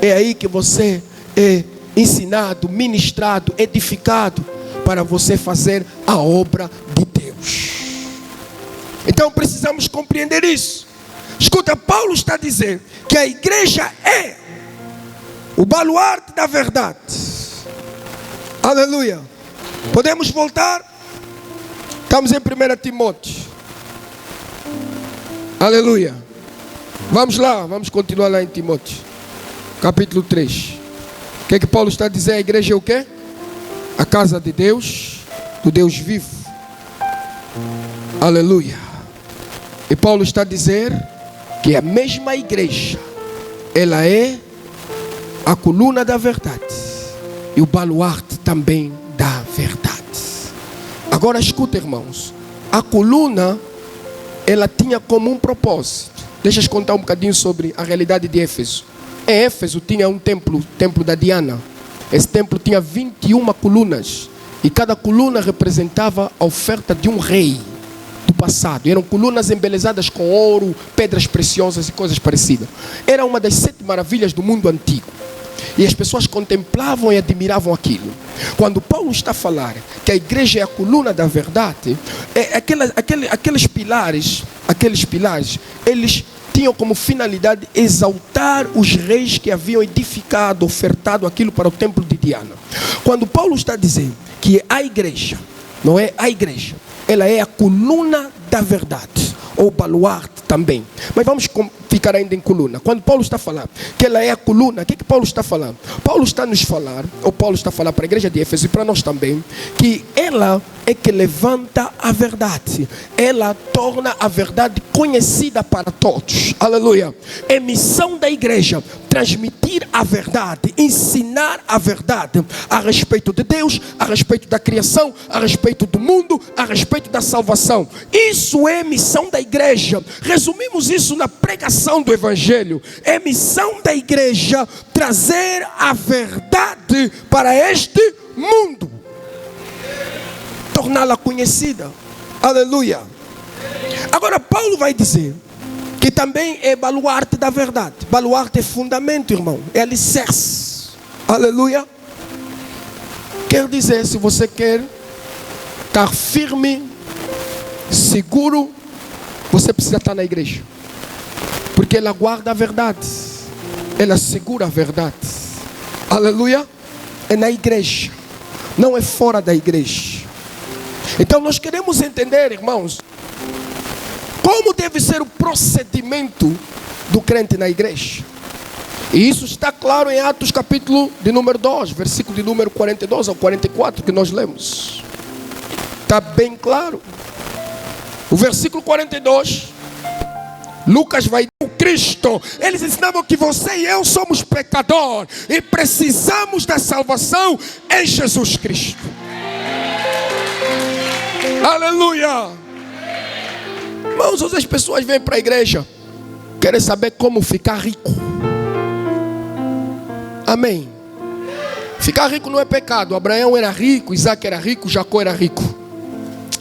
É aí que você é ensinado, ministrado, edificado, para você fazer a obra de Deus. Então precisamos compreender isso. Escuta, Paulo está a dizer que a igreja é o baluarte da verdade. Aleluia. Podemos voltar? Estamos em 1 Timóteo. Aleluia. Vamos lá, vamos continuar lá em Timóteo. Capítulo 3. O que é que Paulo está a dizer? A igreja é o quê? A casa de Deus, do Deus vivo. Aleluia. E Paulo está a dizer que a mesma igreja, ela é a coluna da verdade e o baluarte também da verdade. Agora escuta, irmãos, a coluna, ela tinha como um propósito. Deixa eu contar um bocadinho sobre a realidade de Éfeso. Em Éfeso tinha um templo, o templo da Diana. Esse templo tinha 21 colunas. E cada coluna representava a oferta de um rei do passado. Eram colunas embelezadas com ouro, pedras preciosas e coisas parecidas. Era uma das 7 maravilhas do mundo antigo. E as pessoas contemplavam e admiravam aquilo. Quando Paulo está a falar que a igreja é a coluna da verdade, aqueles pilares, eles tinham como finalidade exaltar os reis que haviam edificado, ofertado aquilo para o templo de Diana. Quando Paulo está dizendo que a igreja, não é a igreja, ela é a coluna da verdade, ou baluarte também. Mas vamos ficar ainda em coluna. Quando Paulo está falando que ela é a coluna, o que Paulo está falando? Paulo está nos falar, ou Paulo está a falar para a igreja de Éfeso e para nós também, que ela é que levanta a verdade. Ela torna a verdade conhecida para todos. Aleluia. É missão da igreja transmitir a verdade, ensinar a verdade a respeito de Deus, a respeito da criação, a respeito do mundo, a respeito da salvação. Isso é missão da igreja. Resumimos isso na pregação do evangelho. É missão da igreja trazer a verdade para este mundo, torná-la conhecida. Aleluia. Agora Paulo vai dizer que também é baluarte da verdade. Baluarte é fundamento, irmão, é alicerce. Aleluia. Quer dizer, se você quer estar firme, seguro, você precisa estar na igreja, porque ela guarda a verdade, ela segura a verdade. Aleluia. É na igreja, não é fora da igreja. Então nós queremos entender, irmãos, como deve ser o procedimento do crente na igreja. E isso está claro em Atos capítulo de número 2, versículo de número 42 ao 44 que nós lemos. Está bem claro. O versículo 42, Lucas vai dizer: o Cristo, eles ensinavam que você e eu somos pecadores e precisamos da salvação em Jesus Cristo. Aleluia. Irmãos, as pessoas vêm para a igreja, querem saber como ficar rico. Amém. Ficar rico não é pecado. Abraão era rico, Isaac era rico, Jacó era rico.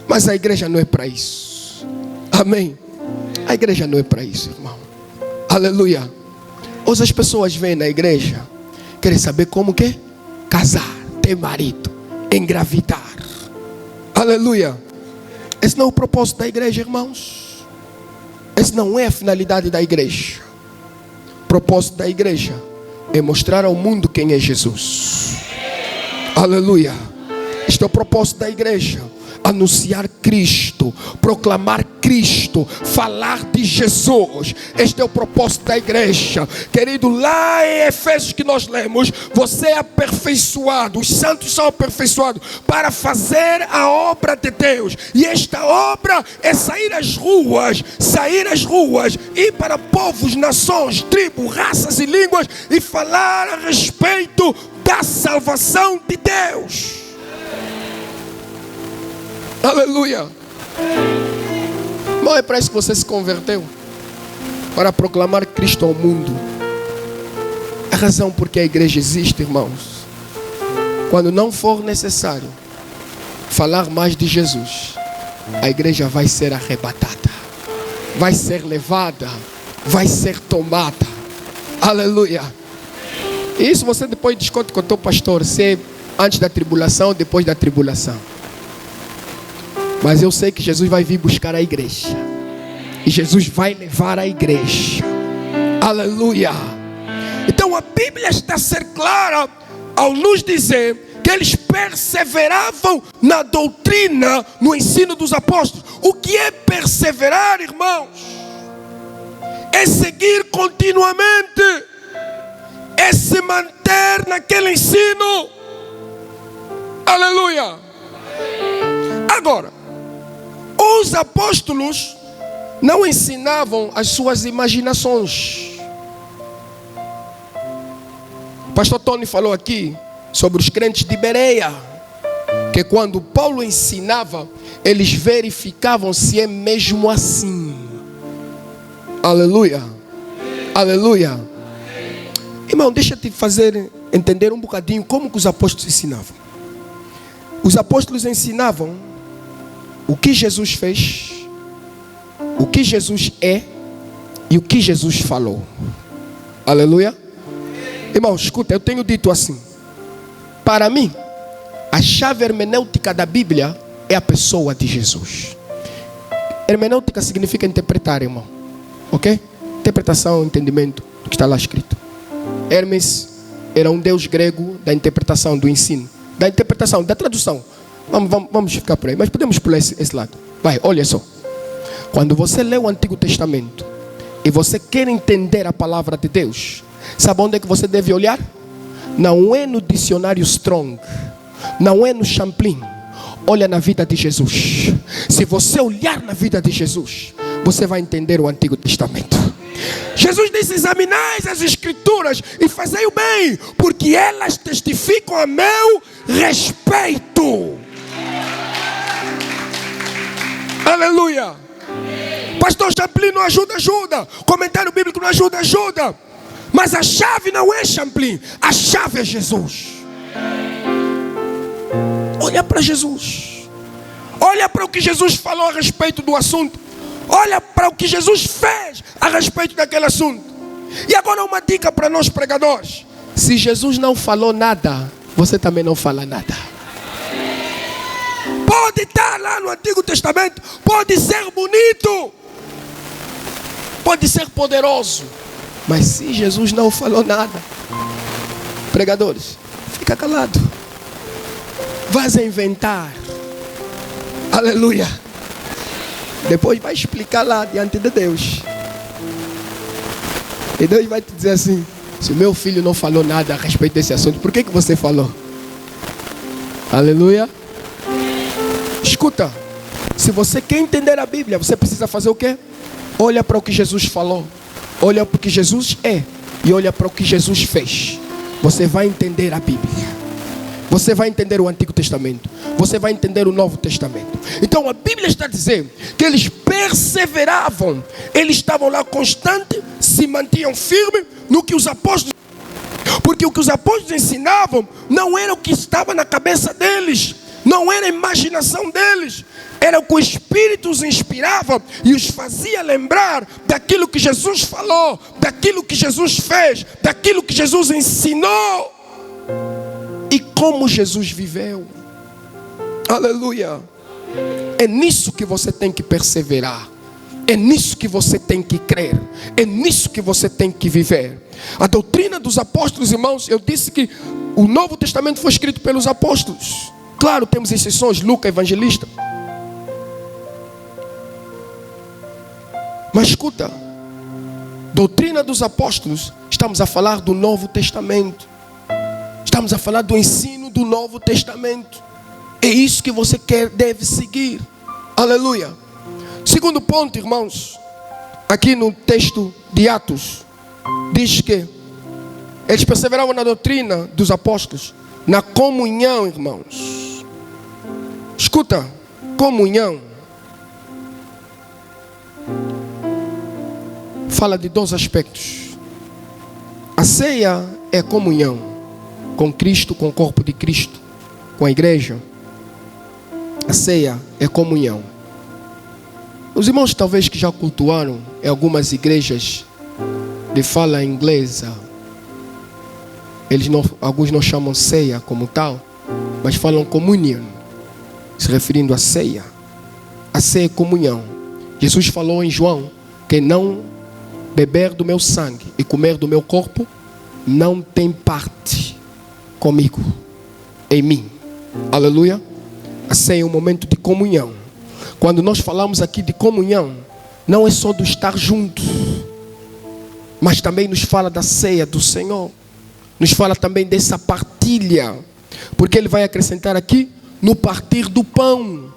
Mas a igreja não é para isso. Amém. A igreja não é para isso, irmão. Aleluia. Hoje as pessoas vêm na igreja, querem saber como que casar, ter marido, engravidar. Aleluia. Esse não é o propósito da igreja, irmãos. Esse não é a finalidade da igreja. O propósito da igreja é mostrar ao mundo quem é Jesus. Aleluia. Este é o propósito da igreja. Anunciar Cristo, proclamar Cristo, falar de Jesus. Este é o propósito da igreja. Querido, lá em Efésios que nós lemos, você é aperfeiçoado, os santos são aperfeiçoados para fazer a obra de Deus. E esta obra é sair às ruas, ir para povos, nações, tribos, raças e línguas e falar a respeito da salvação de Deus. Aleluia. Não é para isso que você se converteu, para proclamar Cristo ao mundo. A razão por que a igreja existe, irmãos, quando não for necessário falar mais de Jesus, a igreja vai ser arrebatada, vai ser levada, vai ser tomada. Aleluia. E isso você depois discute com o teu pastor, se é antes da tribulação ou depois da tribulação. Mas eu sei que Jesus vai vir buscar a igreja. E Jesus vai levar a igreja. Aleluia. Então a Bíblia está a ser clara ao nos dizer que eles perseveravam na doutrina, no ensino dos apóstolos. O que é perseverar, irmãos? É seguir continuamente, é se manter naquele ensino. Aleluia. Agora, os apóstolos não ensinavam as suas imaginações. O pastor Tony falou aqui sobre os crentes de Bereia, que quando Paulo ensinava, eles verificavam se é mesmo assim. Aleluia. Aleluia. Irmão, deixa eu te fazer entender um bocadinho como que os apóstolos ensinavam. Os apóstolos ensinavam o que Jesus fez, o que Jesus é e o que Jesus falou. Aleluia. Irmão, escuta, eu tenho dito assim. Para mim, a chave hermenêutica da Bíblia é a pessoa de Jesus. Hermenêutica significa interpretar, irmão. Ok? Interpretação, entendimento do que está lá escrito. Hermes era um deus grego da interpretação, do ensino. Da interpretação, da tradução. Vamos ficar por aí. Mas podemos pular esse lado. Vai, olha só. Quando você lê o Antigo Testamento e você quer entender a palavra de Deus, sabe onde é que você deve olhar? Não é no dicionário Strong, não é no Champlin. Olha na vida de Jesus. Se você olhar na vida de Jesus, você vai entender o Antigo Testamento. Jesus disse: examinai as Escrituras e fazei o bem, porque elas testificam a meu respeito. Aleluia. Pastor Champlin não ajuda, ajuda. Comentário bíblico não ajuda, ajuda. Mas a chave não é Champlin, a chave é Jesus. Olha para Jesus. Olha para o que Jesus falou a respeito do assunto. Olha para o que Jesus fez a respeito daquele assunto. E agora uma dica para nós pregadores. Se Jesus não falou nada, você também não fala nada. Pode estar lá no Antigo Testamento, pode ser bonito, pode ser poderoso, mas se Jesus não falou nada, pregadores, fica calado. Vais inventar. Aleluia. Depois vai explicar lá diante de Deus. E Deus vai te dizer assim: se o meu filho não falou nada a respeito desse assunto, por que você falou? Aleluia. Escuta, se você quer entender a Bíblia, você precisa fazer o quê? Olha para o que Jesus falou, olha para o que Jesus é e olha para o que Jesus fez. Você vai entender a Bíblia. Você vai entender o Antigo Testamento. Você vai entender o Novo Testamento. Então a Bíblia está dizendo que eles perseveravam. Eles estavam lá constantes, se mantinham firmes no que os apóstolos... Porque o que os apóstolos ensinavam não era o que estava na cabeça deles. Não era a imaginação deles. Era o que o Espírito os inspirava e os fazia lembrar daquilo que Jesus falou, daquilo que Jesus fez, daquilo que Jesus ensinou. E como Jesus viveu. Aleluia. É nisso que você tem que perseverar. É nisso que você tem que crer. É nisso que você tem que viver. A doutrina dos apóstolos, irmãos, eu disse que o Novo Testamento foi escrito pelos apóstolos. Claro, temos exceções, Lucas, evangelista. Mas escuta, doutrina dos apóstolos, estamos a falar do Novo Testamento. Estamos a falar do ensino do Novo Testamento. É isso que você deve seguir. Aleluia. Segundo ponto, irmãos, aqui no texto de Atos, diz que eles perseveravam na doutrina dos apóstolos, na comunhão, irmãos. Escuta, comunhão fala de dois aspectos. A ceia é comunhão com Cristo, com o corpo de Cristo, com a igreja. A ceia é comunhão. Os irmãos talvez que já cultuaram em algumas igrejas de fala inglesa, alguns não chamam ceia como tal, mas falam communion, se referindo à ceia. A ceia é comunhão. Jesus falou em João que não beber do meu sangue e comer do meu corpo não tem parte comigo, em mim. Aleluia. A ceia é um momento de comunhão. Quando nós falamos aqui de comunhão, não é só do estar junto, mas também nos fala da ceia do Senhor. Nos fala também dessa partilha, porque ele vai acrescentar aqui no partir do pão.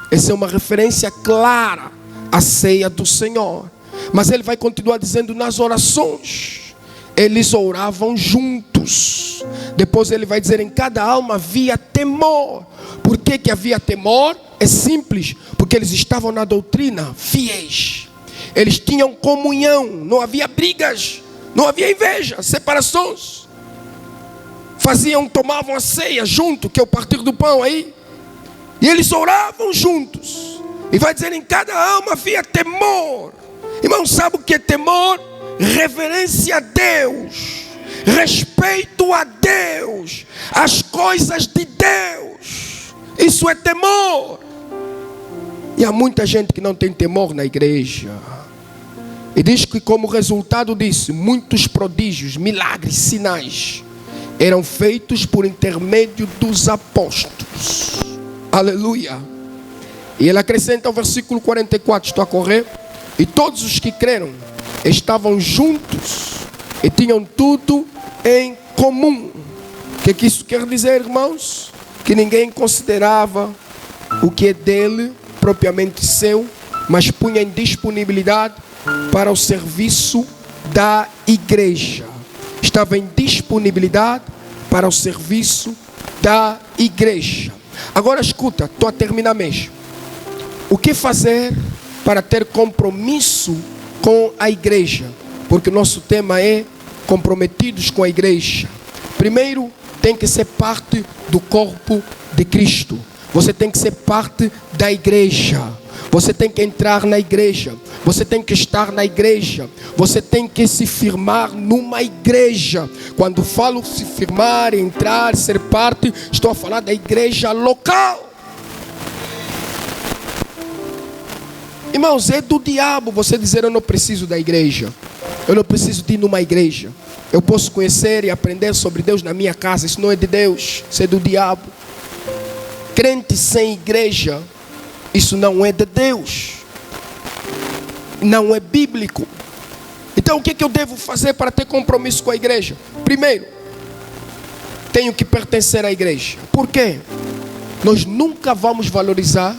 Essa é uma referência clara à ceia do Senhor. Mas ele vai continuar dizendo nas orações. Eles oravam juntos. Depois ele vai dizer: em cada alma havia temor. Por que havia temor? É simples, porque eles estavam na doutrina fiéis. Eles tinham comunhão, não havia brigas, Não havia inveja, separações. Tomavam a ceia junto, que é o partir do pão aí. E eles oravam juntos. E vai dizer, em cada alma havia temor. Irmão, sabe o que é temor? Reverência a Deus, respeito a Deus, as coisas de Deus. Isso é temor. E há muita gente que não tem temor na igreja. E diz que como resultado disso, muitos prodígios, milagres, sinais eram feitos por intermédio dos apóstolos. Aleluia. E ele acrescenta o versículo 44, estou a correr. E todos os que creram estavam juntos e tinham tudo em comum. O que isso quer dizer, irmãos? Que ninguém considerava o que é dele, propriamente seu, mas punha em disponibilidade para o serviço da igreja. Estava em disponibilidade para o serviço da igreja. Agora escuta, estou a terminar mesmo. O que fazer para ter compromisso com a igreja? Porque o nosso tema é comprometidos com a igreja. Primeiro, tem que ser parte do corpo de Cristo. Você tem que ser parte da igreja. Você tem que entrar na igreja. Você tem que estar na igreja. Você tem que se firmar numa igreja. Quando falo se firmar, entrar, ser parte, estou a falar da igreja local. Irmãos, é do diabo você dizer, eu não preciso da igreja. Eu não preciso de ir numa igreja. Eu posso conhecer e aprender sobre Deus na minha casa. Isso não é de Deus, isso é do diabo. Crente sem igreja, isso não é de Deus. Não é bíblico. Então o que eu devo fazer para ter compromisso com a igreja? Primeiro, tenho que pertencer à igreja. Por quê? Nós nunca vamos valorizar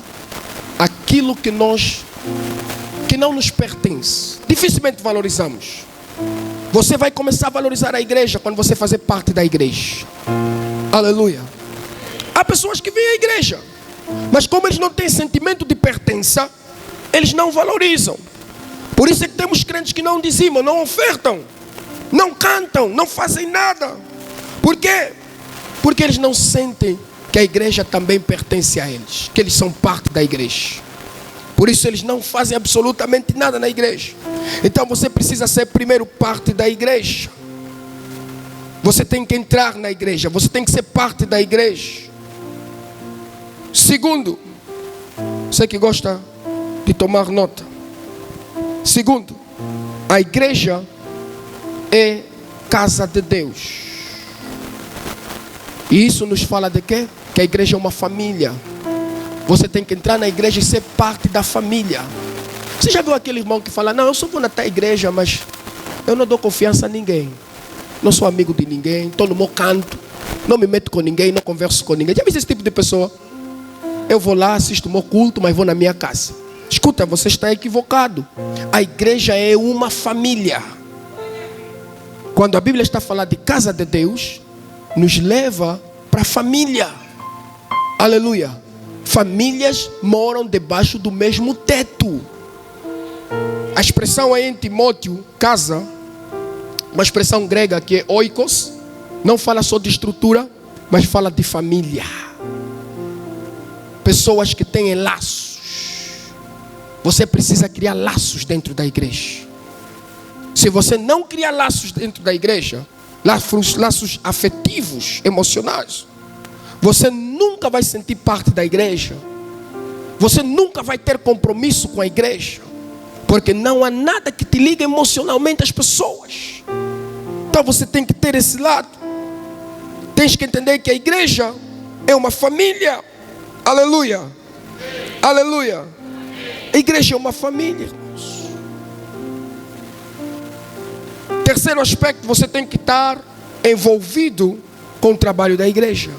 aquilo que não nos pertence. Dificilmente valorizamos. Você vai começar a valorizar a igreja quando você fazer parte da igreja. Aleluia. Há pessoas que vêm à igreja, mas como eles não têm sentimento de pertença, eles não valorizam. Por isso é que temos crentes que não dizimam, não ofertam, não cantam, não fazem nada. Por quê? Porque eles não sentem que a igreja também pertence a eles, que eles são parte da igreja. Por isso eles não fazem absolutamente nada na igreja. Então você precisa ser primeiro parte da igreja. Você tem que entrar na igreja. Você tem que ser parte da igreja. Segundo, você que gosta de tomar nota. Segundo, a igreja é casa de Deus. E isso nos fala de quê? Que a igreja é uma família. Você tem que entrar na igreja e ser parte da família. Você já viu aquele irmão que fala, não, eu só vou na tua igreja, mas eu não dou confiança a ninguém. Não sou amigo de ninguém, estou no meu canto, não me meto com ninguém, não converso com ninguém. Já viu esse tipo de pessoa? Eu vou lá, assisto o meu culto, mas vou na minha casa. Escuta, você está equivocado. A igreja é uma família. Quando a Bíblia está falando de casa de Deus, nos leva para a família. Aleluia. Famílias moram debaixo do mesmo teto. A expressão aí em Timóteo, casa, uma expressão grega que é oikos, não fala só de estrutura, mas fala de família. Pessoas que têm laços. Você precisa criar laços dentro da igreja. Se você não criar laços dentro da igreja, laços afetivos, emocionais, você nunca vai sentir parte da igreja. Você nunca vai ter compromisso com a igreja. Porque não há nada que te ligue emocionalmente às pessoas. Então você tem que ter esse lado. Tens que entender que a igreja é uma família. Aleluia. Aleluia. A igreja é uma família, irmãos. Terceiro aspecto, você tem que estar envolvido com o trabalho da igreja.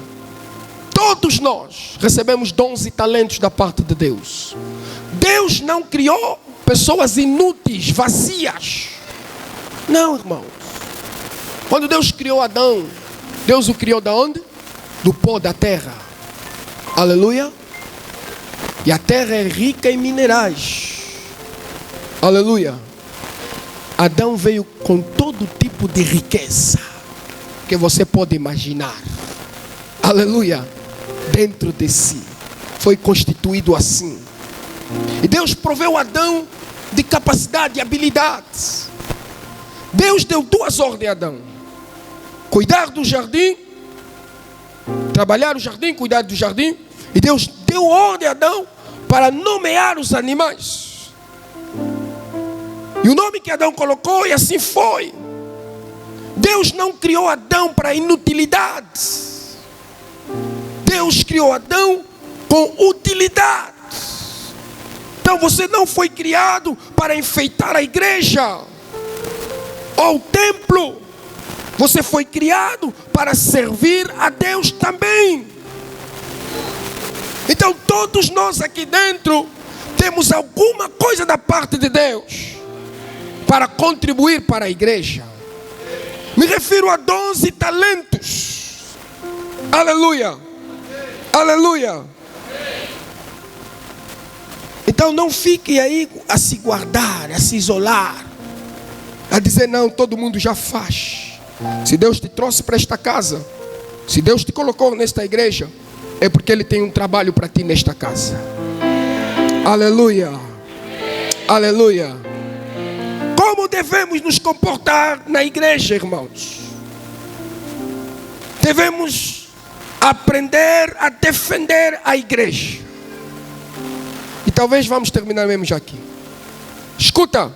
Todos nós recebemos dons e talentos da parte de Deus. Deus não criou pessoas inúteis, vazias. Não, irmãos. Quando Deus criou Adão, Deus o criou de onde? Do pó da terra. Aleluia. E a terra é rica em minerais. Aleluia. Adão veio com todo tipo de riqueza que você pode imaginar. Aleluia. Dentro de si. Foi constituído assim. E Deus proveu Adão de capacidade e habilidades. Deus deu 2 ordens a Adão: cuidar do jardim, trabalhar o jardim, cuidar do jardim. E Deus deu ordem a Adão para nomear os animais. E o nome que Adão colocou, e assim foi. Deus não criou Adão para inutilidades. Deus criou Adão com utilidade. Então você não foi criado para enfeitar a igreja ou o templo. Você foi criado para servir a Deus também. Então todos nós aqui dentro temos alguma coisa da parte de Deus para contribuir para a igreja. Me refiro a dons e talentos. Aleluia. Aleluia. Então não fique aí a se guardar, a se isolar, a dizer não, todo mundo já faz. Se Deus te trouxe para esta casa, se Deus te colocou nesta igreja, é porque Ele tem um trabalho para ti nesta casa. Aleluia. Aleluia. Como devemos nos comportar na igreja, irmãos? Devemos aprender a defender a igreja. E talvez vamos terminar mesmo já aqui. Escuta.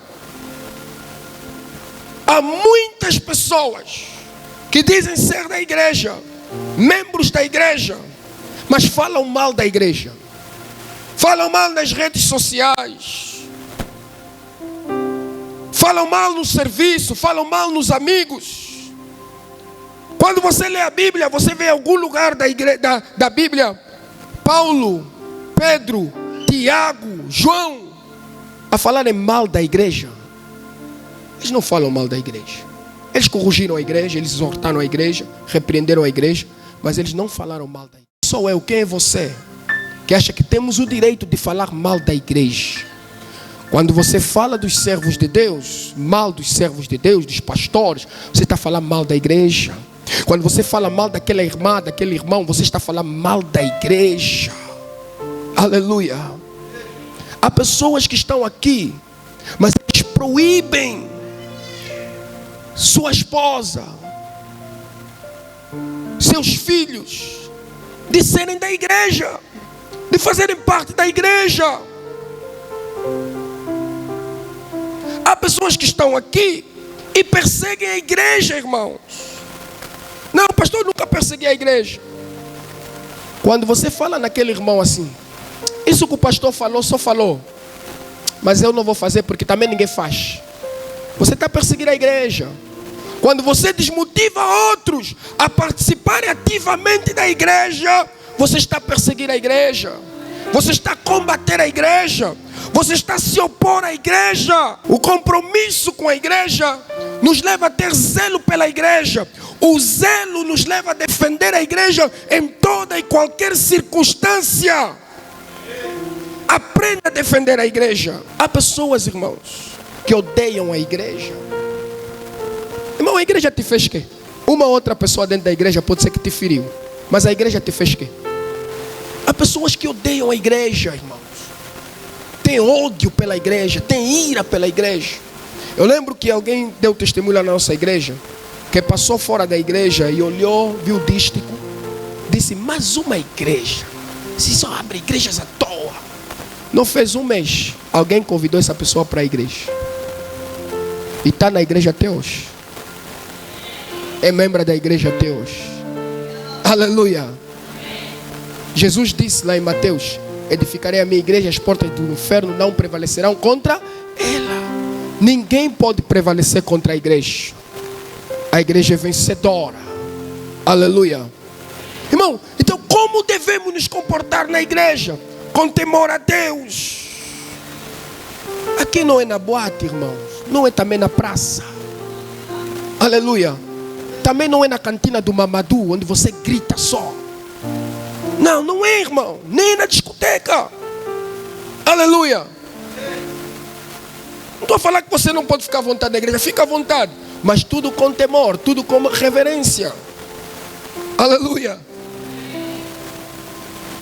Há muitas pessoas que dizem ser da igreja, membros da igreja, mas falam mal da igreja. Falam mal nas redes sociais. Falam mal no serviço, falam mal nos amigos. Quando você lê a Bíblia, você vê em algum lugar da Bíblia, Paulo, Pedro, Tiago, João, a falarem mal da igreja. Eles não falam mal da igreja. Eles corrigiram a igreja, eles exortaram a igreja, repreenderam a igreja, mas eles não falaram mal da igreja. Sou eu, quem é você, que acha que temos o direito de falar mal da igreja? Quando você fala dos servos de Deus, mal dos servos de Deus, dos pastores, você está falando mal da igreja. Quando você fala mal daquela irmã, daquele irmão, você está falando mal da igreja. Aleluia. Há pessoas que estão aqui, mas eles proíbem sua esposa, seus filhos, de serem da igreja, de fazerem parte da igreja. Há pessoas que estão aqui e perseguem a igreja, irmãos. Não, pastor, eu nunca persegui a igreja. Quando você fala naquele irmão assim, isso que o pastor falou, só falou, mas eu não vou fazer porque também ninguém faz. Você está perseguindo a igreja. Quando você desmotiva outros a participarem ativamente da igreja, você está perseguindo a igreja. Você está a combater a igreja. Você está a se opor à igreja. O compromisso com a igreja nos leva a ter zelo pela igreja. O zelo nos leva a defender a igreja em toda e qualquer circunstância. Aprenda a defender a igreja. Há pessoas, irmãos, que odeiam a igreja. Irmão, a igreja te fez quê? Uma outra pessoa dentro da igreja pode ser que te feriu, mas a igreja te fez quê? Há pessoas que odeiam a igreja, irmãos. Tem ódio pela igreja, tem ira pela igreja. Eu lembro que alguém deu testemunho na nossa igreja, que passou fora da igreja e olhou, viu o dístico, disse, mais uma igreja, se só abre igrejas à toa. Não fez um mês, alguém convidou essa pessoa para a igreja. E está na igreja até hoje. É membro da igreja até hoje. Aleluia. Jesus disse lá em Mateus, edificarei a minha igreja, as portas do inferno não prevalecerão contra ela. Ninguém pode prevalecer contra a igreja. A igreja é vencedora. Aleluia. Irmão, então como devemos nos comportar na igreja? Com temor a Deus. Aqui não é na boate, irmãos. Não é também na praça. Aleluia. Também não é na cantina do Mamadou, onde você grita só. Não, não é, irmão. Nem na discoteca. Aleluia. Não estou a falar que você não pode ficar à vontade na igreja, fica à vontade, mas tudo com temor, tudo com reverência. Aleluia.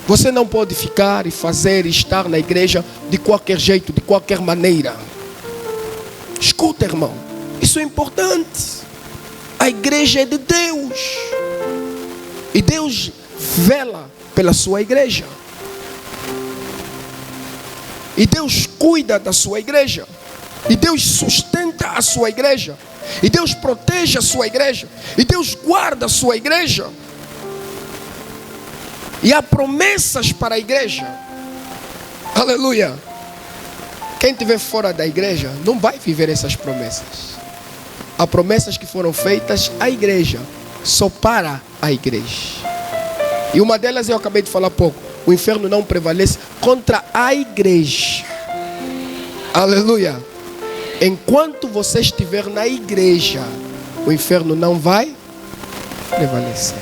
Você não pode ficar e fazer e estar na igreja de qualquer jeito, de qualquer maneira. Escuta, irmão, isso é importante. A igreja é de Deus. E Deus vela pela sua igreja. E Deus cuida da sua igreja. E Deus sustenta a sua igreja. E Deus protege a sua igreja. E Deus guarda a sua igreja. E há promessas para a igreja. Aleluia. Quem estiver fora da igreja não vai viver essas promessas. Há promessas que foram feitas à igreja, só para a igreja. E uma delas eu acabei de falar há pouco. O inferno não prevalece contra a igreja. Aleluia. Enquanto você estiver na igreja, o inferno não vai prevalecer.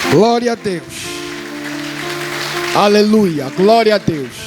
Glória a Deus. Aleluia. Glória a Deus.